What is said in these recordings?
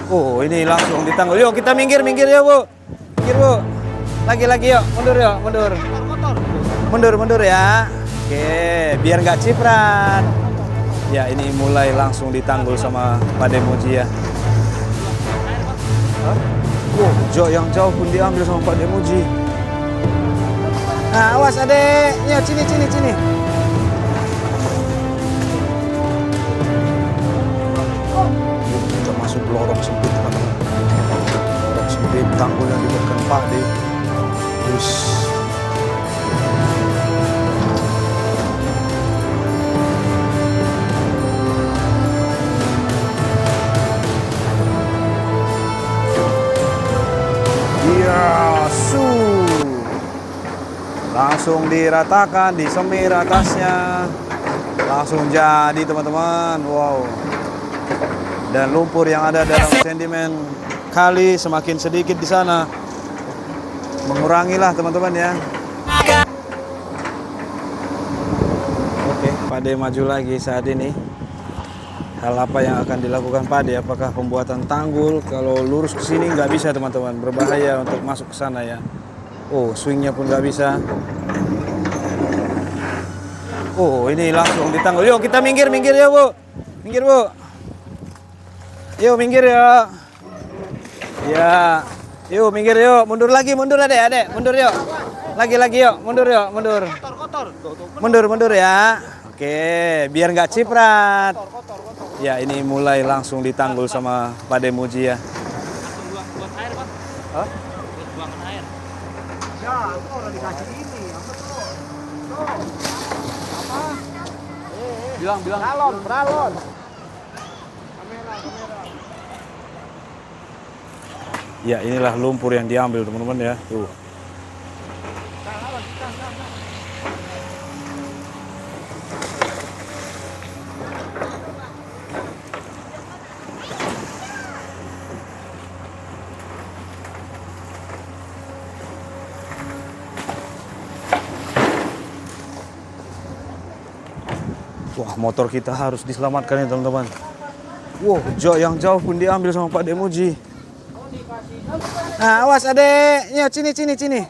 Oh, ini langsung ditanggul. Yuk, kita minggir ya, Bu. Minggir, Bu. Lagi yuk, mundur yuk, mundur. Mundur ya. Oke, biar nggak ciprat. Ya, ini mulai langsung ditanggul sama Pak Demuji ya. Yang jauh pun diambil sama Pak Demuji. Nah, awas adek. Ya, sini. Kita masuk lorong sempit, teman-teman. Lorong sempit, tanggul yang diberikan Pak De. Terus langsung diratakan, disemir atasnya, langsung jadi teman-teman. Wow. Dan lumpur yang ada dalam sedimen kali semakin sedikit di sana, mengurangilah teman-teman ya. Oke, Pak De maju lagi saat ini. Hal apa yang akan dilakukan Pak De? Apakah pembuatan tanggul? Kalau lurus ke sini nggak bisa teman-teman, berbahaya untuk masuk ke sana ya. Oh, swingnya pun nggak bisa. Oh, ini langsung ditanggul. Yuk, kita minggir ya, Bu. Minggir, Bu. Yuk, minggir ya. Ya. Yuk, minggir yuk. Mundur lagi, adek. Mundur yuk. Lagi yuk. Mundur yuk, mundur. Mundur ya. Oke, biar nggak ciprat. Ya, ini mulai langsung ditanggul sama Pak Demuji ya. Buat air, Pak. Hah? Buat buangan air. Ya, aku udah dikasih ini. Apa tuh? Tuh. Apa? Bilang. Bralon. Kamera. Ya, inilah lumpur yang diambil teman-teman ya. Tuh. Wah, motor kita harus diselamatkan ya teman-teman. Wow, yang jauh pun diambil sama Pak Demuji. Nah, awas adek. Ya, sini.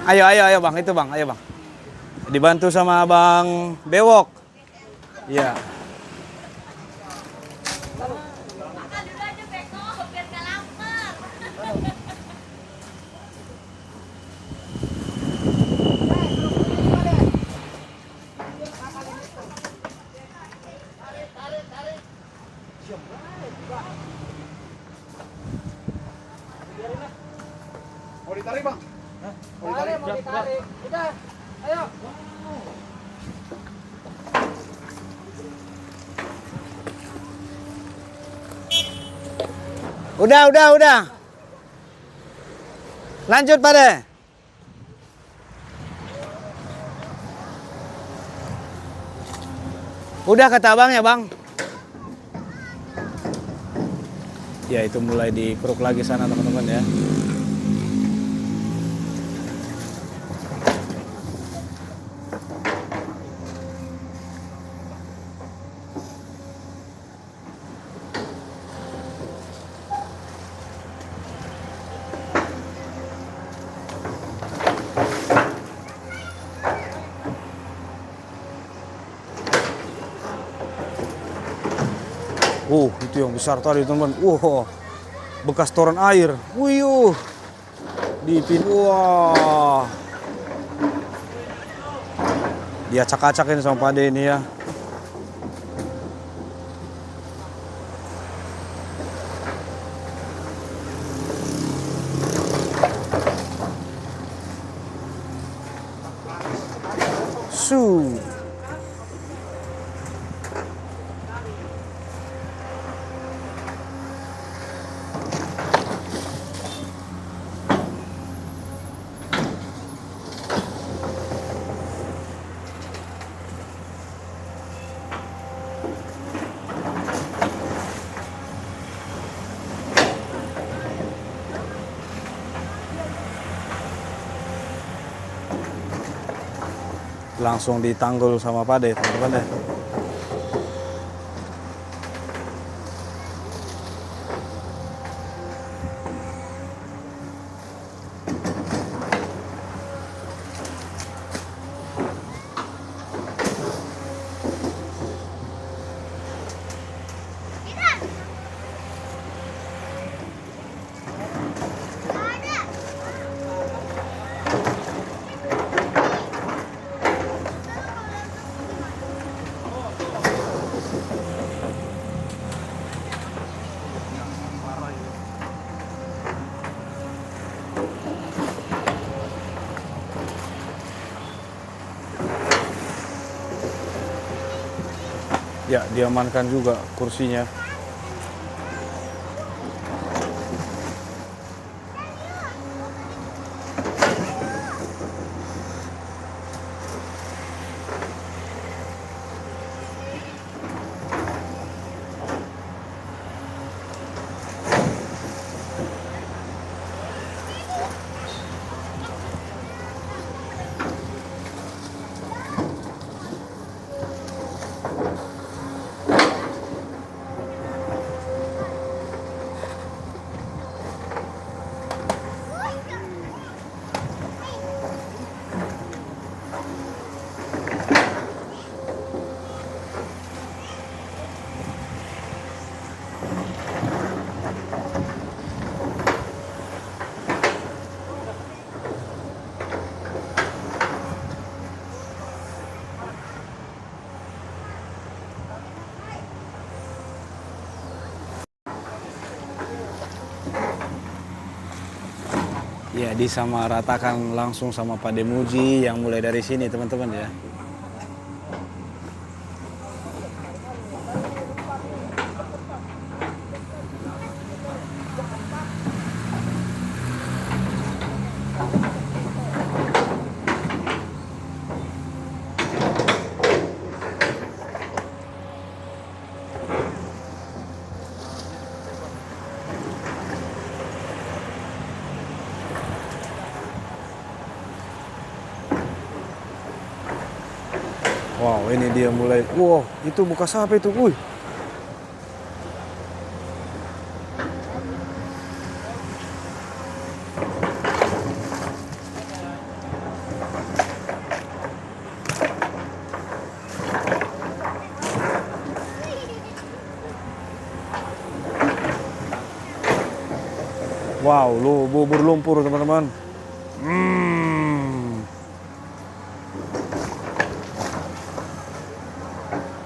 Ayo bang, itu bang, ayo bang. Dibantu sama Bang Bewok. Iya. Mau ditarik, Bang? Mau ditarik. Udah. Ayo. Udah. Lanjut, Pak De. Udah kata abang ya, Bang. Ya, itu mulai dikeruk lagi sana, teman-teman ya. Itu yang besar tadi teman-teman. Bekas toren air. Dipin. Wah. Dia acak-acakin sama Pak De ini ya. langsung ditanggul sama Pade teman-teman ya. Ya, diamankan juga kursinya. Ya, disamaratakan langsung sama Pak Demuji yang mulai dari sini teman-teman ya. Wow, ini dia mulai. Wow, itu bekas apa itu? Wih. Wow, bubur lumpur teman-teman.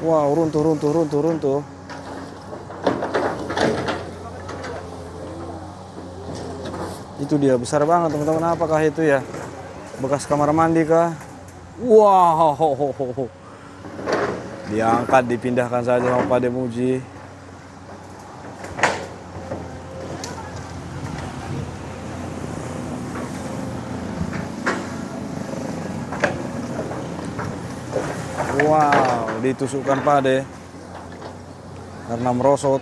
Wow, runtuh. Itu dia, besar banget teman-teman. Apakah itu ya? Bekas kamar mandi kah? Wow. Diangkat, dipindahkan saja sama Pak Demuji. Wow, ditusukkan Pade karena merosot.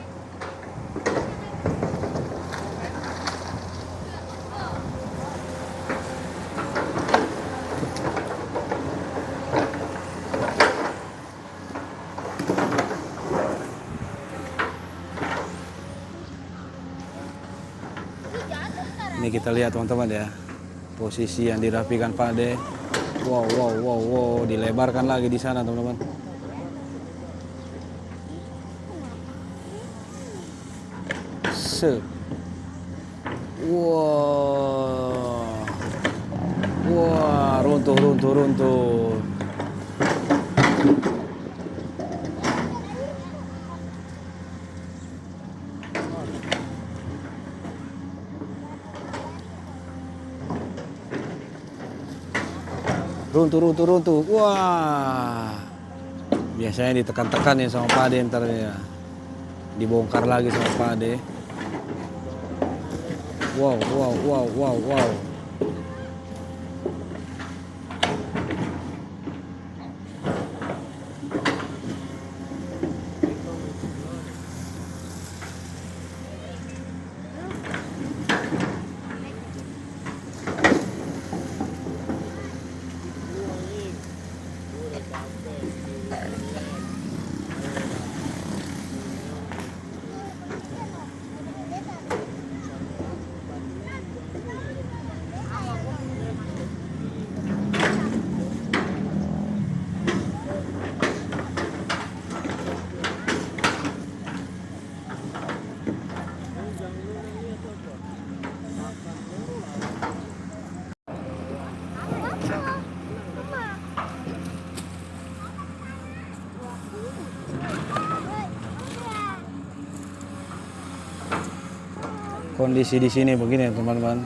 Ini kita lihat teman-teman ya, posisi yang dirapikan Pade. Wow, dilebarkan lagi di sana teman-teman. Wah, runtuh. Runtuh. Wah. Biasanya ditekan-tekan ya sama Pade, ntar ya dibongkar lagi sama Pade. Wow. kondisi di sini begini teman-teman.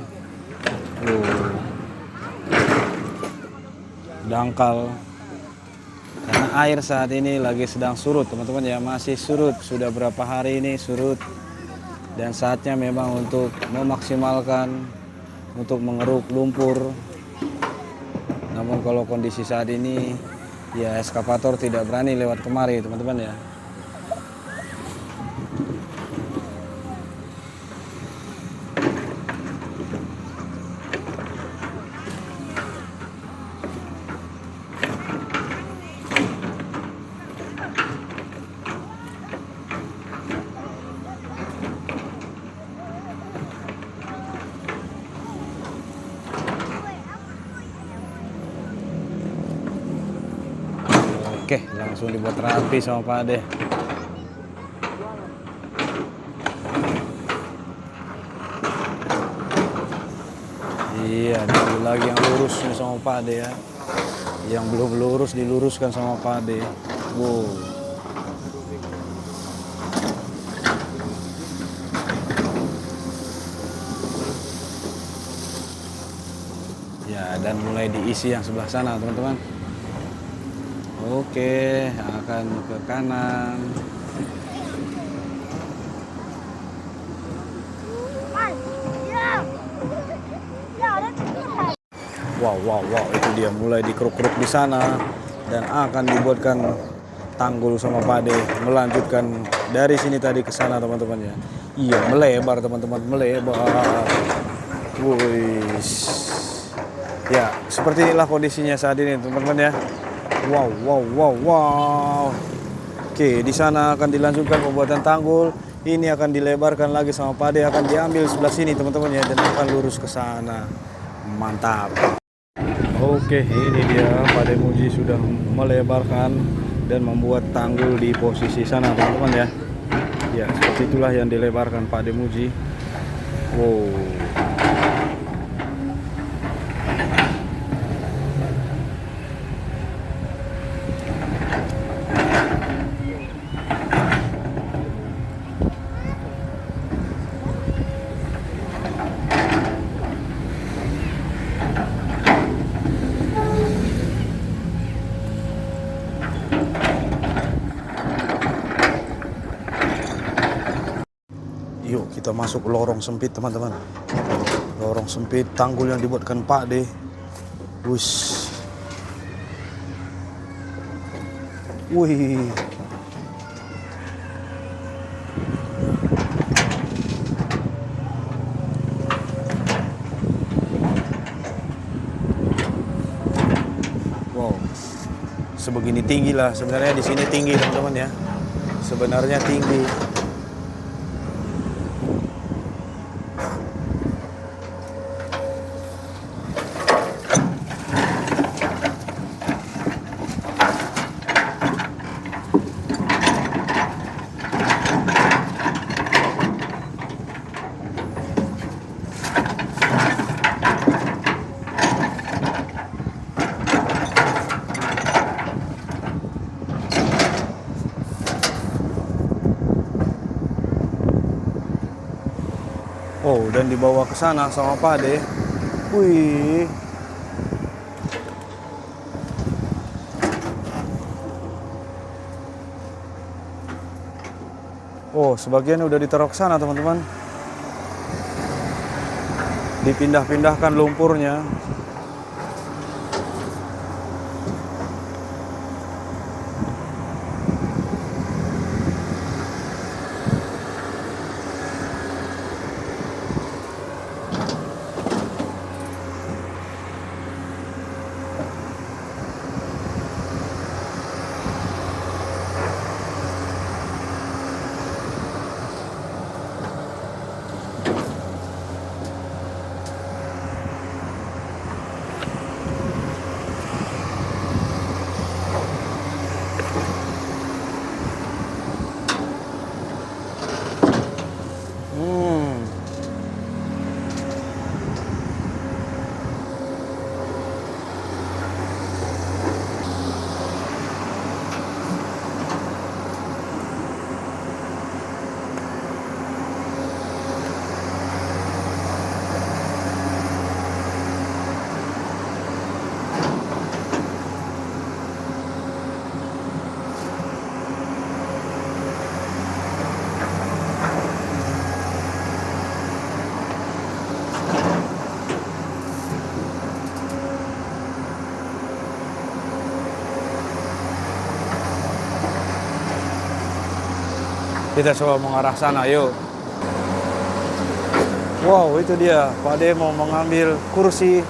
Dangkal. Karena air saat ini lagi sedang surut teman-teman ya, masih surut, sudah berapa hari ini surut, dan saatnya memang untuk memaksimalkan untuk mengeruk lumpur. Namun kalau kondisi saat ini ya eskavator tidak berani lewat kemari teman-teman ya. Oke, langsung dibuat rapi sama Pak Ade. Iya, diambil lagi yang lurus nih sama Pak Ade ya. Yang belum lurus diluruskan sama Pak Ade. Wow. Ya, dan mulai diisi yang sebelah sana teman-teman. Oke, akan ke kanan. Wow, itu dia mulai dikeruk-keruk di sana dan akan dibuatkan tanggul sama Pak Ade, melanjutkan dari sini tadi ke sana teman-teman ya. Iya, melebar teman-teman, melebar. Wih. Ya, seperti inilah kondisinya saat ini teman-teman ya. Wow. Oke, di sana akan dilanjutkan pembuatan tanggul. Ini akan dilebarkan lagi sama Pak Ade, akan diambil sebelah sini teman-teman ya, dan akan lurus ke sana. Mantap. Oke, ini dia Pak Ade Muji sudah melebarkan dan membuat tanggul di posisi sana teman-teman ya. Ya, seperti itulah yang dilebarkan Pak Ade Muji. Wow. Yuk kita masuk lorong sempit teman-teman. Lorong sempit tanggul yang dibuatkan Pak D. Wush. Wih. Wow. Sebegini tinggi lah sebenarnya, di sini tinggi teman-teman ya. Sebenarnya tinggi. Oh, dan dibawa ke sana sama Pak De. Wih. Oh, sebagian udah ditaruh ke sana, teman-teman. Dipindah-pindahkan lumpurnya. Kita coba mengarah sana, yuk. Wow, itu dia. Pak De mau mengambil kursi.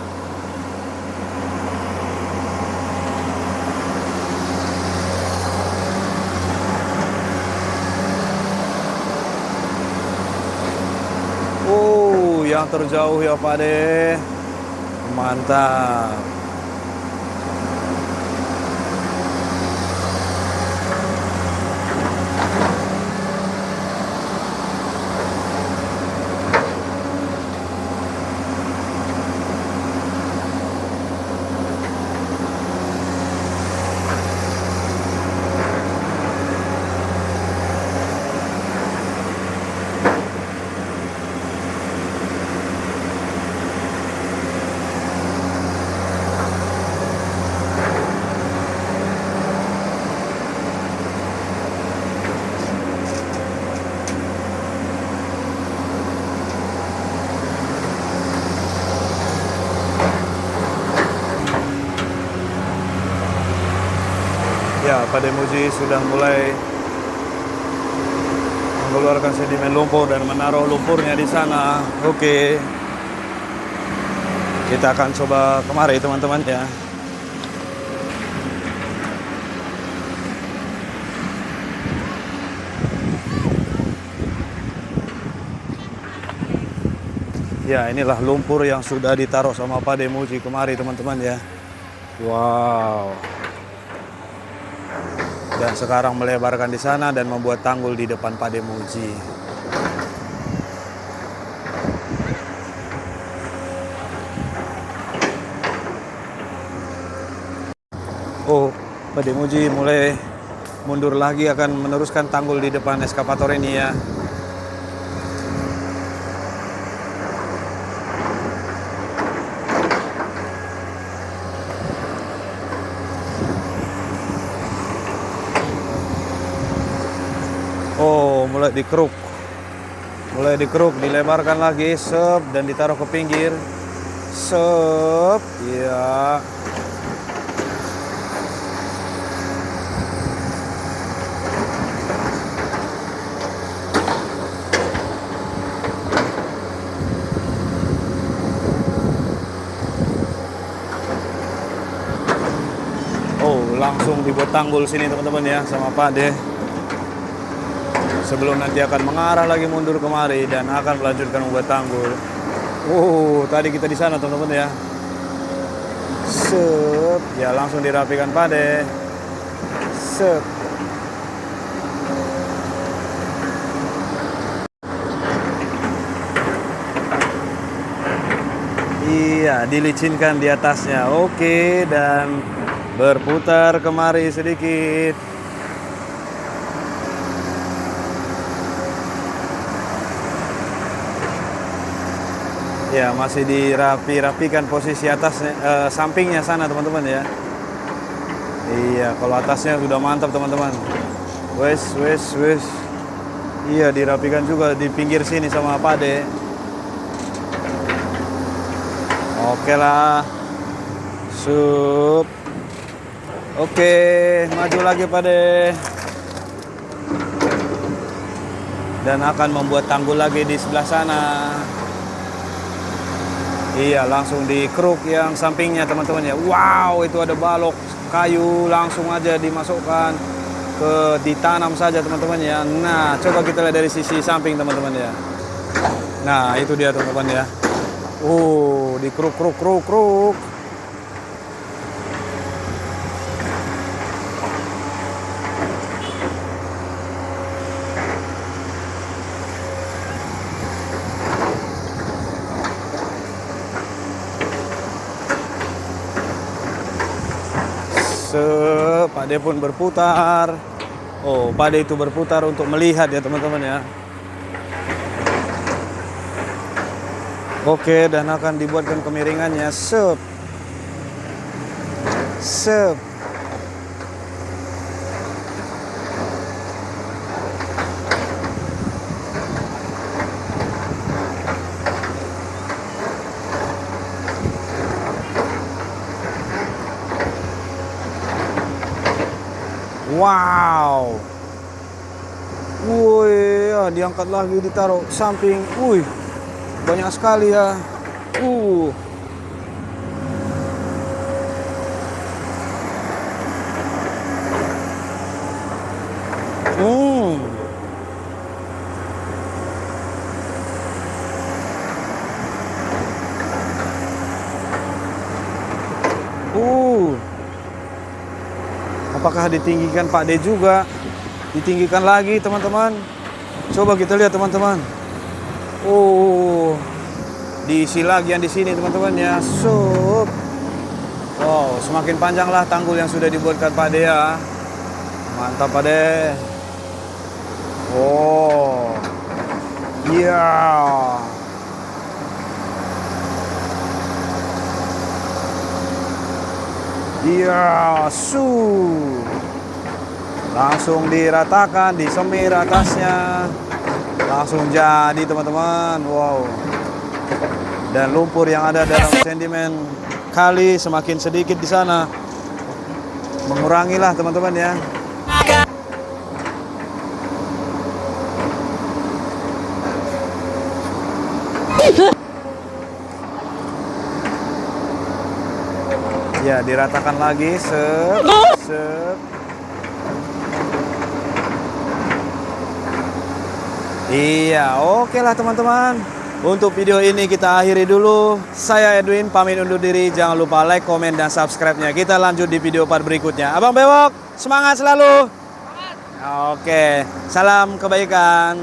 Yang terjauh ya Pak De. Mantap. Ya, Pak De Muji sudah mulai mengeluarkan sedimen lumpur dan menaruh lumpurnya di sana. Oke. Kita akan coba kemari teman-teman ya. Ya, inilah lumpur yang sudah ditaruh sama Pak De Muji kemari teman-teman ya. Wow. Dan sekarang melebarkan di sana dan membuat tanggul di depan Pak De Muji. Oh, Pak De Muji mulai mundur lagi, akan meneruskan tanggul di depan eskavator ini ya. Oh, mulai dikeruk. Mulai dikeruk, dilebarkan lagi, sep, dan ditaruh ke pinggir. Sep, ya. Oh, langsung dibuat tanggul sini teman-teman ya sama Pak De. Sebelum nanti akan mengarah lagi mundur kemari dan akan melanjutkan membuat tanggul. Tadi kita di sana teman-teman ya. Sep, ya langsung dirapikan Pak De. Sep. Iya, dilicinkan di atasnya. Oke, dan berputar kemari sedikit. Ya, masih dirapikan posisi atasnya, sampingnya sana teman-teman ya. Iya, kalau atasnya sudah mantap teman-teman. Wes. Iya, dirapikan juga di pinggir sini sama Pak De. Oke lah. Sup. Oke, maju lagi Pak De. Dan akan membuat tanggul lagi di sebelah sana. Iya, langsung dikeruk yang sampingnya teman-teman ya. Wow, itu ada balok kayu, langsung aja dimasukkan ditanam saja teman-teman ya. Nah, coba kita lihat dari sisi samping teman-teman ya. Nah, itu dia teman-teman ya. Dikeruk. Pak De pun berputar. Oh, Pak De itu berputar untuk melihat ya teman-teman ya. Oke, dan akan dibuatkan kemiringannya. Sep. Wow. Woi, ya, diangkat lagi, ditaruh samping. Wih, banyak sekali ya. Hmm. Apakah ditinggikan Pak D juga? Ditinggikan lagi teman-teman. Coba kita lihat teman-teman. Oh, diisi lagi yang di sini teman-teman ya. Sup. Wow, semakin panjanglah tanggul yang sudah dibuatkan Pak D ya. Mantap Pak D. Oh, iya. Iya, langsung diratakan, disemir atasnya, langsung jadi teman-teman. Wow. Dan lumpur yang ada dalam sedimen kali semakin sedikit di sana, mengurangilah teman-teman ya. Ya, diratakan lagi, sep. Iya, oke lah teman-teman. Untuk video ini kita akhiri dulu. Saya Edwin pamit undur diri. Jangan lupa like, komen, dan subscribe-nya. Kita lanjut di video part berikutnya. Abang Bewok, semangat selalu. Oke, salam kebaikan.